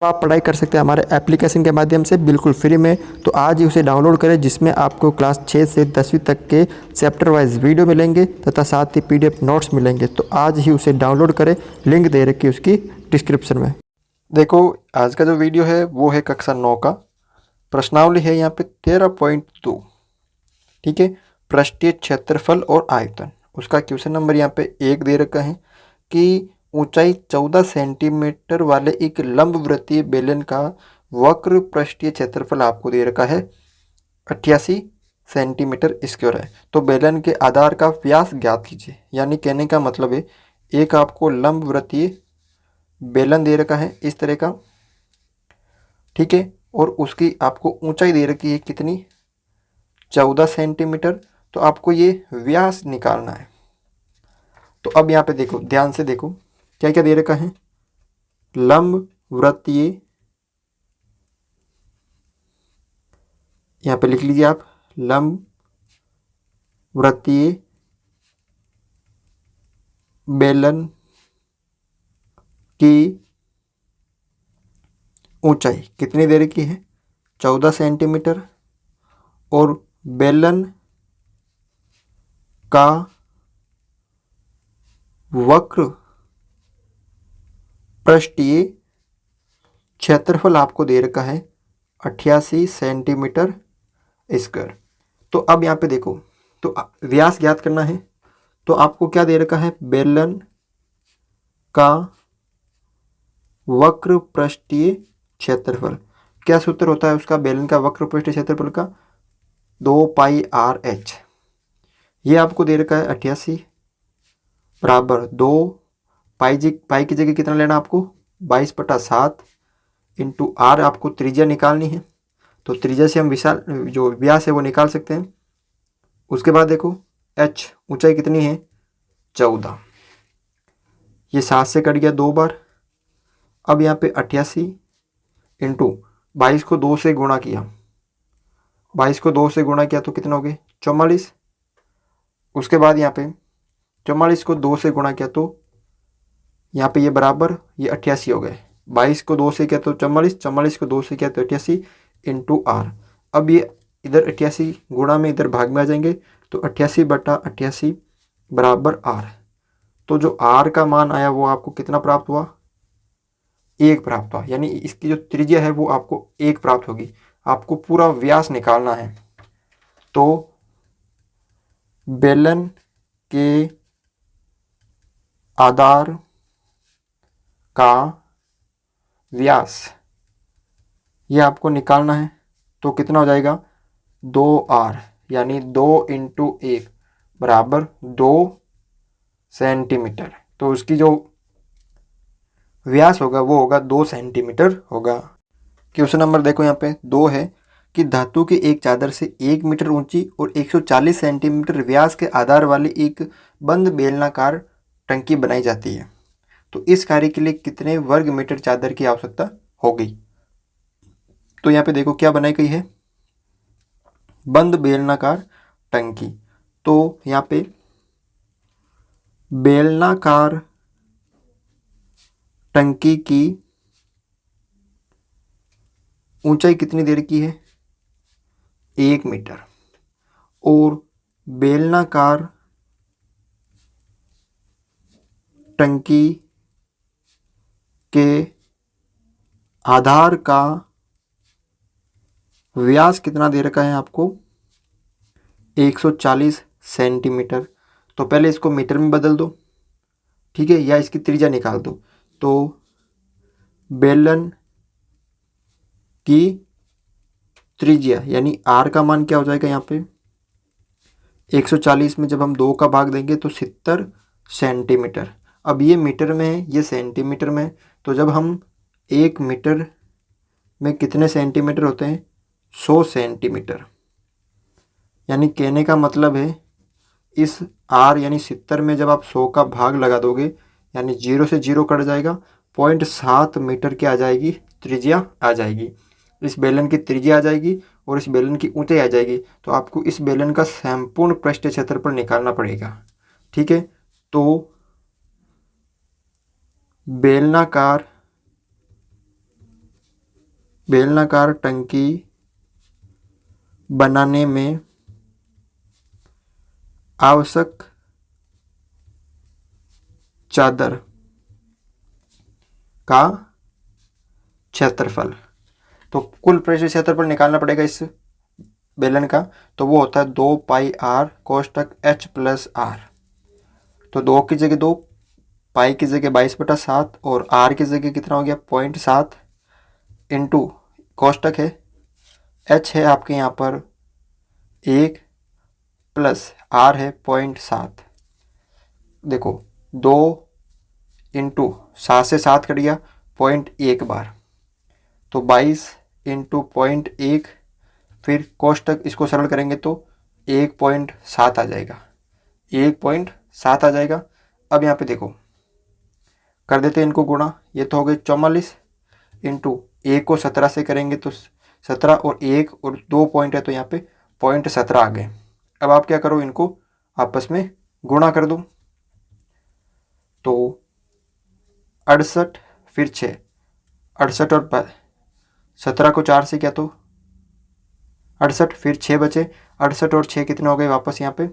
तो आप पढ़ाई कर सकते हैं हमारे एप्लीकेशन के माध्यम से बिल्कुल फ्री में। तो आज ही उसे डाउनलोड करें, जिसमें आपको क्लास 6 से 10वीं तक के चैप्टर वाइज वीडियो मिलेंगे तथा साथ ही पीडीएफ नोट्स मिलेंगे। तो आज ही उसे डाउनलोड करें, लिंक दे रखी है उसकी डिस्क्रिप्शन में। देखो, आज का जो वीडियो है वो है कक्षा 9 का। प्रश्नावली है यहाँ पे 13.2। ठीक है, पृष्ठीय क्षेत्रफल और आयतन। उसका क्वेश्चन नंबर यहाँ पे 1 दे रखा है कि ऊंचाई 14 सेंटीमीटर वाले एक लंबवृत्तीय बेलन का वक्र पृष्ठीय क्षेत्रफल आपको दे रखा है 88 सेंटीमीटर स्क्वायर है। तो बेलन के आधार का व्यास ज्ञात कीजिए। यानी कहने का मतलब है, एक आपको लंबवृत्तीय बेलन दे रखा है इस तरह का, ठीक है, और उसकी आपको ऊंचाई दे रखी है कितनी, 14 सेंटीमीटर। तो आपको ये व्यास निकालना है। तो अब यहाँ पे देखो, ध्यान से देखो क्या क्या दे रखा है। लंबवृत्तीय, यहाँ पे लिख लीजिए आप, लंबवृत्तीय बेलन की ऊंचाई कितनी दे रखी है, 14 सेंटीमीटर, और बेलन का वक्र पृष्ठीय क्षेत्रफल आपको दे रखा है 88 सेंटीमीटर स्क्वायर। तो अब यहाँ पे देखो, तो व्यास ज्ञात करना है। तो आपको क्या दे रखा है, बेलन का वक्र पृष्ठीय क्षेत्रफल। क्या सूत्र होता है उसका, बेलन का वक्र पृष्ठीय क्षेत्रफल का, 2πr/h। ये आपको दे रखा है 88 बराबर 2 पाई की जगह कितना लेना आपको, 22/7 इंटू आर। आपको त्रिज्या निकालनी है, तो त्रिज्या से हम विशाल जो व्यास है वो निकाल सकते हैं। उसके बाद देखो h ऊंचाई कितनी है, 14। ये 7 से कट गया 2 बार। अब यहाँ पे 88 इंटू 22 को 2 से गुणा किया, 22 को 2 से गुणा किया तो कितना हो गया, 44। उसके बाद यहाँ पे 44 को 2 से गुणा किया तो यहाँ पे ये बराबर ये 88 हो गए। 22 को 2 से किया तो 44, 44 को 2 से किया तो 88 इंटू आर। अब ये इधर 88 गुणा में इधर भाग में आ जाएंगे, तो 88/88 बराबर आर। तो जो आर का मान आया वो आपको कितना प्राप्त हुआ, 1 प्राप्त हुआ। यानी इसकी जो त्रिज्या है वो आपको 1 प्राप्त होगी। आपको पूरा व्यास निकालना है। तो बेलन के आधार का व्यास ये आपको निकालना है। तो कितना हो जाएगा, 2r, यानी 2 इंटू 1 बराबर 2 सेंटीमीटर। तो उसकी जो व्यास होगा वो होगा 2 सेंटीमीटर होगा। क्वेश्चन नंबर देखो यहाँ पे 2 है कि धातु की एक चादर से 1 मीटर ऊंची और 140 सेंटीमीटर व्यास के आधार वाली एक बंद बेलनाकार टंकी बनाई जाती है। तो इस कार्य के लिए कितने वर्ग मीटर चादर की आवश्यकता होगी। तो यहाँ पे देखो क्या बनाई गई है, बंद बेलनाकार टंकी। तो यहाँ पे बेलनाकार टंकी की ऊंचाई कितनी दे रखी है, 1 मीटर, और बेलनाकार टंकी के आधार का व्यास कितना दे रखा है आपको, 140 सेंटीमीटर। तो पहले इसको मीटर में बदल दो, ठीक है, या इसकी त्रिज्या निकाल दो। तो बेलन की त्रिज्या यानी आर का मान क्या हो जाएगा, यहाँ पे 140 में जब हम 2 का भाग देंगे तो 70 सेंटीमीटर। अब ये मीटर में है, ये सेंटीमीटर में है। तो जब हम 1 मीटर में कितने सेंटीमीटर होते हैं, 100 सेंटीमीटर। यानी कहने का मतलब है, इस आर यानी 70 में जब आप 100 का भाग लगा दोगे, यानी 0 से 0 कट जाएगा, 0.7 मीटर की आ जाएगी त्रिज्या आ जाएगी। इस बेलन की त्रिज्या आ जाएगी और इस बेलन की ऊंचाई आ जाएगी। तो आपको इस बेलन का संपूर्ण पृष्ठीय क्षेत्रफल निकालना पड़ेगा, ठीक है। तो बेलनाकार बेलनाकार टंकी बनाने में आवश्यक चादर का क्षेत्रफल। तो कुल पृष्ठ क्षेत्रफल निकालना पड़ेगा इस बेलन का, तो वो होता है 2πr कोष्टक h प्लस आर। तो 2 की जगह 2, पाई की जगह 22/7 और r की जगह कितना हो गया 0.7 इंटू कोष्टक है h है आपके यहाँ पर 1 प्लस r है 0.7। देखो 2 इंटू 7 से 7 कट गया 0.1 बार, तो 22 इंटू 0.1, फिर कोष्टक इसको सरल करेंगे तो 1.7 आ जाएगा, 1.7 आ जाएगा। अब यहाँ पे देखो कर देते हैं इनको गुणा, ये तो हो गए 44 इंटू 1 को 17 से करेंगे तो 17 और 1 और 2 पॉइंट है तो यहाँ पे 0.17 आ गए। अब आप क्या करो, इनको आपस में गुणा कर दो, तो 68 फिर 6, 68 और 17 को 4 से क्या तो 68, फिर 6 बचे, 68 और 6 कितने हो गए वापस यहाँ पे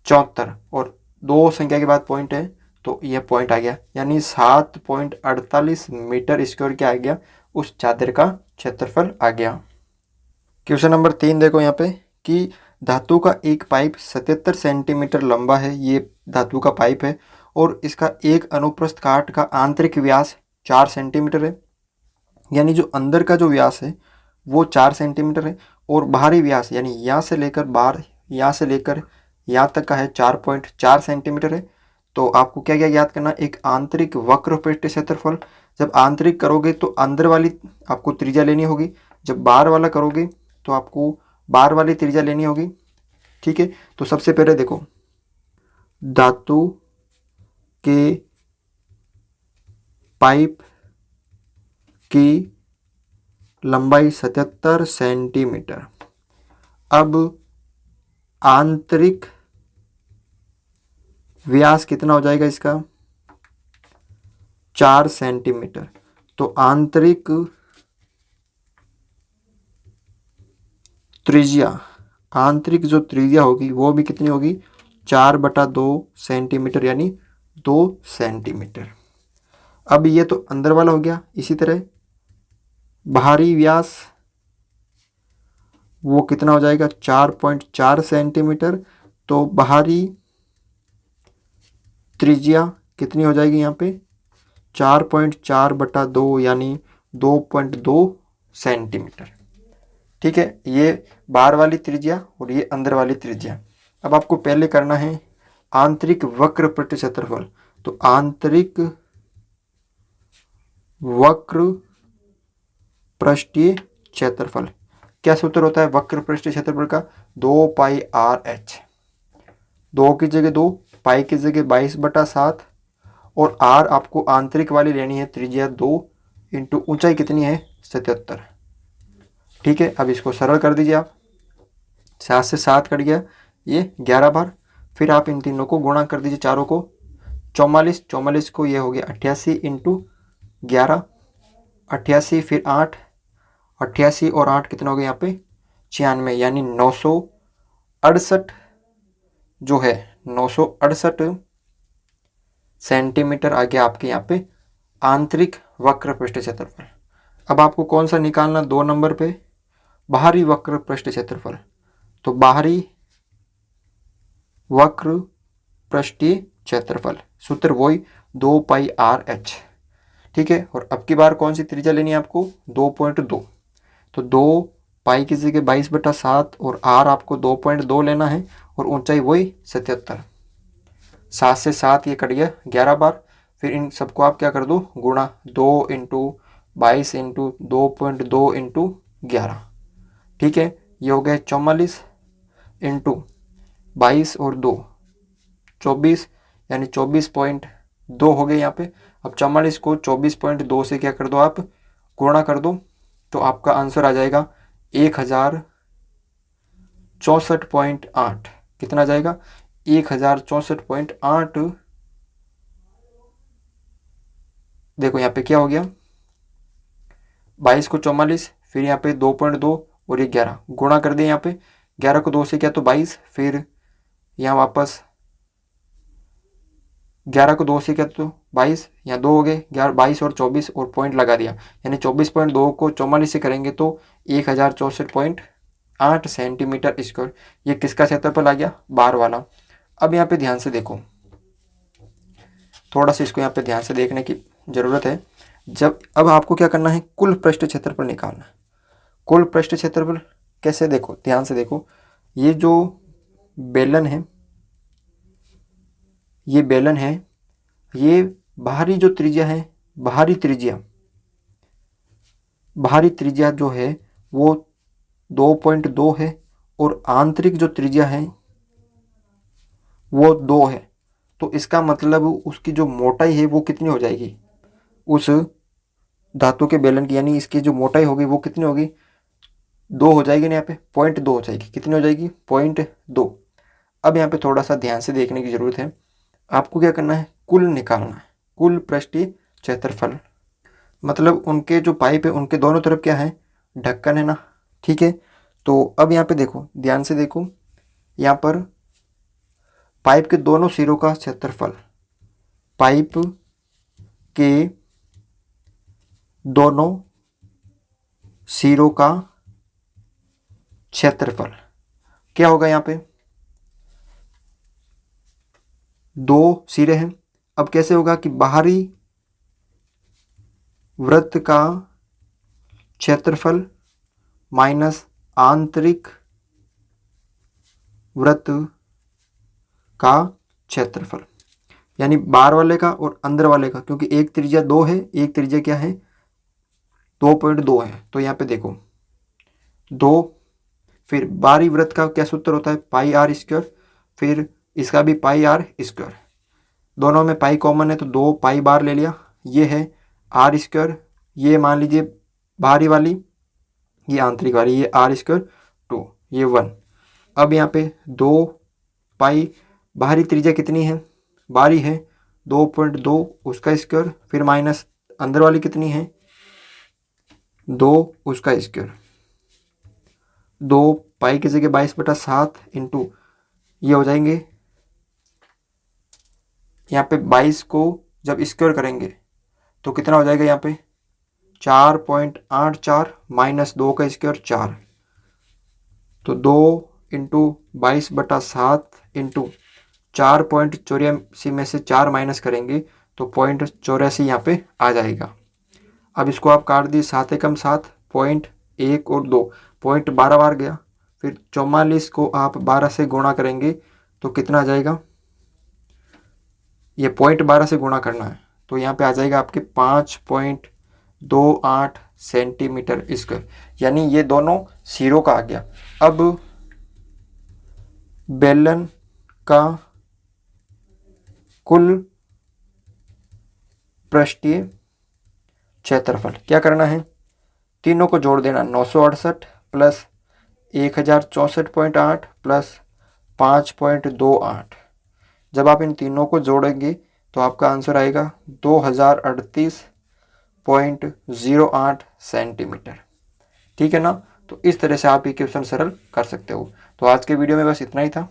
74, और 2 संख्या के बाद पॉइंट है तो ये पॉइंट आ गया, यानी 7.48 मीटर स्क्वायर क्या आ गया, उस चादर का क्षेत्रफल आ गया। क्वेश्चन नंबर 3 देखो यहाँ पे कि धातु का एक पाइप 77 सेंटीमीटर लंबा है, ये धातु का पाइप है और इसका एक अनुप्रस्थ काट का आंतरिक व्यास 4 सेंटीमीटर है, यानी जो अंदर का जो व्यास है वो 4 सेंटीमीटर है और बाहरी व्यास यानी यहाँ से लेकर बाहर, यहाँ से लेकर यहाँ तक का है 4.4 सेंटीमीटर है। तो आपको क्या क्या याद करना, एक आंतरिक वक्र पृष्ठ क्षेत्रफल, जब आंतरिक करोगे तो अंदर वाली आपको त्रिज्या लेनी होगी, जब बाहर वाला करोगे तो आपको बाहर वाली त्रिज्या लेनी होगी। ठीक है, तो सबसे पहले देखो धातु के पाइप की लंबाई 77 सेंटीमीटर। अब आंतरिक व्यास कितना हो जाएगा इसका 4 सेंटीमीटर, तो आंतरिक त्रिज्या, आंतरिक जो त्रिज्या होगी वो भी कितनी होगी 4/2 सेंटीमीटर, यानी 2 सेंटीमीटर। अब ये तो अंदर वाला हो गया, इसी तरह बाहरी व्यास वो कितना हो जाएगा 4.4 सेंटीमीटर, तो बाहरी त्रिज्या कितनी हो जाएगी यहाँ पे 4.4/2 यानी 2.2 सेंटीमीटर। ठीक है, ये बाहर वाली त्रिज्या और ये अंदर वाली त्रिज्या। अब आपको पहले करना है आंतरिक वक्र पृष्ठ क्षेत्रफल, तो आंतरिक वक्र पृष्ठीय क्षेत्रफल, क्या सूत्र होता है वक्र पृष्ठीय क्षेत्रफल का 2πr/h, 2 की जगह 2, पाई की जगह 22/7 और r आपको आंतरिक वाली लेनी है त्रिज्या 2 इंटू ऊंचाई कितनी है 77। ठीक है, अब इसको सरल कर दीजिए आप, 7 से 7 कट गया, ये 11 बार, फिर आप इन तीनों को गुणा कर दीजिए चारों को, 44 को ये हो गया 88 इंटू 11, 88 फिर 8, 88 और 8 कितना हो गया यहाँ पे 96, यानी 968 जो है 968 सेंटीमीटर आ गया आपके यहाँ पे आंतरिक वक्र पृष्ठ क्षेत्रफल। अब आपको कौन सा निकालना 2 नंबर पे बाहरी वक्र पृष्ठ क्षेत्रफल, तो बाहरी वक्र पृष्ठीय क्षेत्रफल सूत्र वही 2πr/h। ठीक है, और अब की बार कौन सी त्रिज्या लेनी है आपको 2.2, तो 2 पाई की जगह 22/7 और r आपको 2.2 लेना है और ऊंचाई वही 77। 7 से 7 ये कट गया 11 बार, फिर इन सबको आप क्या कर दो गुणा, 2 इंटू 22 इंटू 2.2 इंटू 11। ठीक है, ये हो गया 44 इंटू 22 और 2 24, यानी 24.2 हो गए यहाँ पे। अब 44 को 24.2 से क्या कर दो आप गुणा कर दो, तो आपका आंसर आ जाएगा 1064.8। कितना जाएगा 1064.8। देखो यहाँ पे क्या हो गया 22 को 44, फिर यहाँ पे 2.2 और ये 11 गुणा कर दें। यहाँ पे 11 को 2 से किया तो 22, फिर यहाँ वापस 11 को 2 से किया तो 22, यहाँ 2 हो गए, 11 22 और 24 और पॉइंट लगा दिया, यानी 24.2 को 44 से करेंगे तो 1064.8 सेंटीमीटर स्क्वायर। ये किसका क्षेत्रफल आ गया? बार वाला। अब यहाँ पे ध्यान से देखो, थोड़ा सा इसको यहाँ पे ध्यान से देखने की ज़रूरत है। जब अब आपको क्या करना है, कुल पृष्ठ क्षेत्रफल निकालना है। कुल पृष्ठ क्षेत्रफल कैसे? देखो ध्यान से देखो, ये जो बेलन है, ये बेलन है, ये बाहरी जो त्रिज्या है, बाहरी त्रिज्या जो है वो 2.2 है और आंतरिक जो त्रिज्या है वो 2 है। तो इसका मतलब उसकी जो मोटाई है वो कितनी हो जाएगी, उस धातु के बेलन की, यानी इसकी जो मोटाई होगी वो कितनी होगी? 2 हो जाएगी ना, यहाँ पे 0.2 हो जाएगी। कितनी हो जाएगी? 0.2। अब यहाँ पे थोड़ा सा ध्यान से देखने की ज़रूरत है। आपको क्या करना है, कुल निकालना है, कुल पृष्ठीय क्षेत्रफल। मतलब उनके जो पाइप है उनके दोनों तरफ क्या है? ढक्कन है ना, ठीक है। तो अब यहाँ पे देखो, ध्यान से देखो, यहाँ पर पाइप के दोनों सिरों का क्षेत्रफल, पाइप के दोनों सिरों का क्षेत्रफल क्या होगा? यहाँ पे 2 सिरे हैं। अब कैसे होगा कि बाहरी वृत्त का क्षेत्रफल माइनस आंतरिक वृत्त का क्षेत्रफल, यानी बाहर वाले का और अंदर वाले का, क्योंकि एक त्रिज्या 2 है, एक त्रिज्या क्या है? 2.2 है। तो यहाँ पे देखो 2, फिर बाहरी वृत्त का क्या सूत्र होता है? पाई आर स्क्वायर, फिर इसका भी पाई आर स्क्वायर, दोनों में पाई कॉमन है तो 2 पाई बार ले लिया। ये है आर स्क्वायर, ये मान लीजिए बाहरी वाली, ये आंतरिक वाली, ये आर स्क्वायर 2, ये 1। अब यहाँ पे 2 पाई, बाहरी त्रिज्या कितनी है? बाहरी है 2.2, उसका स्क्वायर, फिर माइनस अंदर वाली कितनी है? 2, उसका स्क्वायर। 2 पाई की जगह 22/7 इंटू ये हो जाएंगे, यहाँ पे 22 को जब स्क्वायर करेंगे तो कितना हो जाएगा? यहाँ पे 4.84 माइनस 2 का स्क्वायर 4, तो 2 इंटू 22/7 इंटू 4.84 में से 4 माइनस करेंगे तो 0.84 यहाँ पे आ जाएगा। अब इसको आप काट दिए, 7 एकम 7, 0.1 और 2, 0.12 बार गया, फिर 44 को आप 12 से गुणा करेंगे तो कितना आ जाएगा? ये 0.12 से गुणा करना है तो यहाँ पे आ जाएगा आपके 5.28 सेंटीमीटर स्क्वायर, यानी ये दोनों सिरों का आ गया। अब बेलन का कुल पृष्ठीय क्षेत्रफल क्या करना है? तीनों को जोड़ देना, 968 प्लस 1064.8 प्लस 5.28। जब आप इन तीनों को जोड़ेंगे तो आपका आंसर आएगा 2038.08 सेंटीमीटर, ठीक है ना। तो इस तरह से आप ये क्वेश्चन सरल कर सकते हो। तो आज के वीडियो में बस इतना ही था।